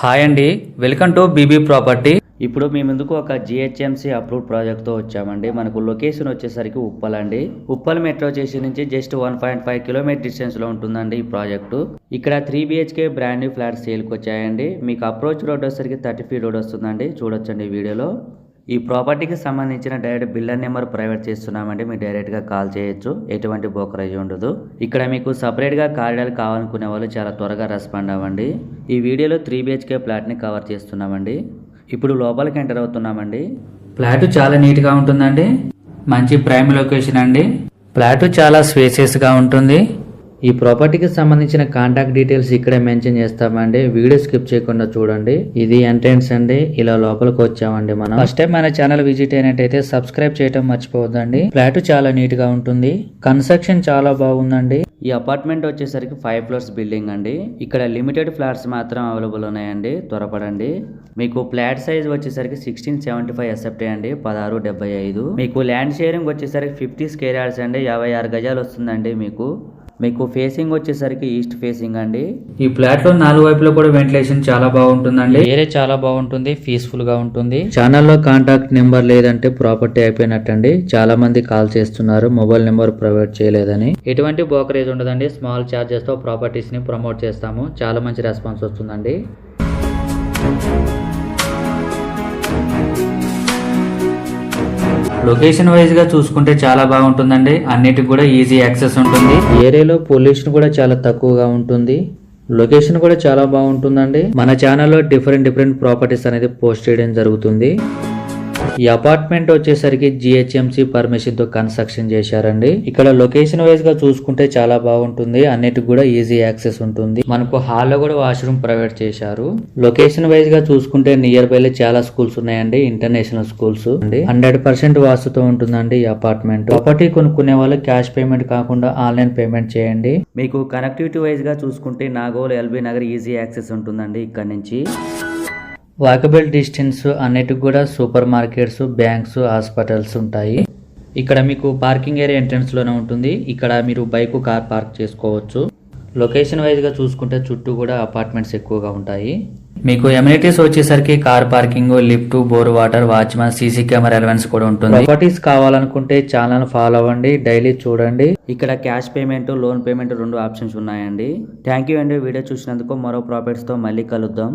Hi అండి, welcome to BB property. ఇప్పుడు మీ ముందుకు ఒక జిహెచ్ఎంసీ అప్రూవ్డ్ ప్రాజెక్ట్తో వచ్చామండి. మనకు లొకేషన్ వచ్చేసరికి ఉప్పల్ అండి. ఉప్పల్ మెట్రో స్టేషన్ నుంచి జస్ట్ 1.5 కిలోమీటర్ డిస్టెన్స్లో ఉంటుందండి ఈ ప్రాజెక్టు. ఇక్కడ 3 BHK బ్రాండ్ న్యూ ఫ్లాట్స్ సేల్కి వచ్చాయండి. మీకు అప్రోచ్ రోడ్ వచ్చేసరికి 30 feet రోడ్ వస్తుందండి. చూడొచ్చండి ఈ వీడియోలో. ఈ ప్రాపర్టీకి సంబంధించిన డైరెక్ట్ బిల్డర్ నెంబర్ ప్రైవేట్ చేస్తున్నామండి. మీరు డైరెక్ట్గా కాల్ చేయొచ్చు, ఎటువంటి బ్రోకరేజ్ ఉండదు. ఇక్కడ మీకు సపరేట్గా కారిడార్ కావాలనుకునే వాళ్ళు చాలా త్వరగా రెస్పాండ్ అవ్వండి. ఈ వీడియోలో 3 BHK ఫ్లాట్ని కవర్ చేస్తున్నామండి. ఇప్పుడు లోపలికి ఎంటర్ అవుతున్నామండి. ఫ్లాట్ చాలా నీట్గా ఉంటుందండి. మంచి ప్రైమ్ లొకేషన్ అండి. ఫ్లాట్ చాలా స్పేసియస్గా ఉంటుంది. ఈ ప్రాపర్టీకి సంబంధించిన కాంటాక్ట్ డీటెయిల్స్ ఇక్కడే మెన్షన్ చేస్తామండి. వీడియో స్కిప్ చేయకుండా చూడండి. ఇది ఎంట్రన్స్ అండి. ఇలా లోపలికి వచ్చామండి. మనం ఫస్ట్ టైం మన ఛానల్ విజిట్ అయినట్టయితే సబ్స్క్రైబ్ చేయడం మర్చిపోవద్దండి. ఫ్లాట్ చాలా నీట్ గా ఉంటుంది. కన్స్ట్రక్షన్ చాలా బాగుందండి. ఈ అపార్ట్మెంట్ వచ్చేసరికి 5 floors బిల్డింగ్ అండి. ఇక్కడ లిమిటెడ్ ఫ్లాట్స్ మాత్రం అవైలబుల్ ఉన్నాయండి. త్వరపడండి. మీకు ఫ్లాట్ సైజ్ వచ్చేసరికి 1675 SFT అండి, 1675. మీకు ల్యాండ్ షేరింగ్ వచ్చేసరికి 50 square yards అండి, 56 గజాలు వస్తుందండి. మీకు ఫేసింగ్ వచ్చేసరికి ఈస్ట్ ఫేసింగ్ అండి. ఈ ఫ్లాట్ లో 4 వైపులో కూడా వెంటిలేషన్ చాలా బాగుంటుందండి. ఏరియా చాలా బాగుంటుంది, పీస్ఫుల్ గా ఉంటుంది. ఛానల్లో కాంటాక్ట్ నెంబర్ లేదంటే ప్రాపర్టీ అయిపోయినట్టండి. చాలా మంది కాల్ చేస్తున్నారు మొబైల్ నెంబర్ ప్రొవైడ్ చేయలేదని. ఎటువంటి బ్రోకరేజ్ ఉండదండి. స్మాల్ చార్జెస్ తో ప్రాపర్టీస్ ని ప్రమోట్ చేస్తాము. చాలా మంచి రెస్పాన్స్ వస్తుందండి. లొకేషన్ వైజ్ గా చూసుకుంటే చాలా బాగుంటుందండి. అన్నిటికి కూడా ఈజీ యాక్సెస్ ఉంటుంది. ఏరియాలో పొల్యూషన్ కూడా చాలా తక్కువగా ఉంటుంది. లొకేషన్ కూడా చాలా బాగుంటుందండి. మన ఛానల్లో డిఫరెంట్ ప్రాపర్టీస్ అనేది పోస్ట్ చేయడం జరుగుతుంది. ఈ అపార్ట్మెంట్ వచ్చేసరికి జిహెచ్ఎంసీ పర్మిషన్ తో కన్స్ట్రక్షన్ చేశారండి. ఇక్కడ లొకేషన్ వైజ్ గా చూసుకుంటే చాలా బాగుంటుంది. అన్నిటికి కూడా ఈజీ యాక్సెస్ ఉంటుంది. మనకు హాల్ లో కూడా వాష్రూమ్ ప్రొవైడ్ చేశారు. లొకేషన్ వైజ్ గా చూసుకుంటే నియర్ బై చాలా స్కూల్స్ ఉన్నాయండి, ఇంటర్నేషనల్ స్కూల్స్ అండి. 100% వాస్తుతో ఉంటుందండి ఈ అపార్ట్మెంట్. ప్రాపర్టీ కొనుక్కునే వాళ్ళు క్యాష్ పేమెంట్ కాకుండా ఆన్లైన్ పేమెంట్ చేయండి. మీకు కనెక్టివిటీ వైజ్ గా చూసుకుంటే Nagole LB Nagar easy access ఉంటుందండి. ఇక్కడ నుంచి వాకబుల్ డిస్టెన్స్ అన్నిటికి కూడా సూపర్ మార్కెట్స్, బ్యాంక్స్, హాస్పిటల్స్ ఉంటాయి. ఇక్కడ మీకు పార్కింగ్ ఏరియా ఎంట్రన్స్ లోనే ఉంటుంది. ఇక్కడ మీరు బైక్, కార్ పార్క్ చేసుకోవచ్చు. లొకేషన్ వైజ్ గా చూసుకుంటే చుట్టూ కూడా అపార్ట్మెంట్స్ ఎక్కువగా ఉంటాయి. మీకు ఎమ్యూనిటీస్ వచ్చేసరికి car parking, lift, bore water, watchman, CC camera allowance కూడా ఉంటుంది. ప్రాపర్టీస్ కావాలనుకుంటే ఛానల్ ఫాలో అవ్వండి, డైలీ చూడండి. ఇక్కడ cash payment, loan payment 2 options ఉన్నాయండి. థ్యాంక్ యూ అండి వీడియో చూసినందుకు. మరో ప్రాపర్టీస్ తో మళ్ళీ కలుద్దాం.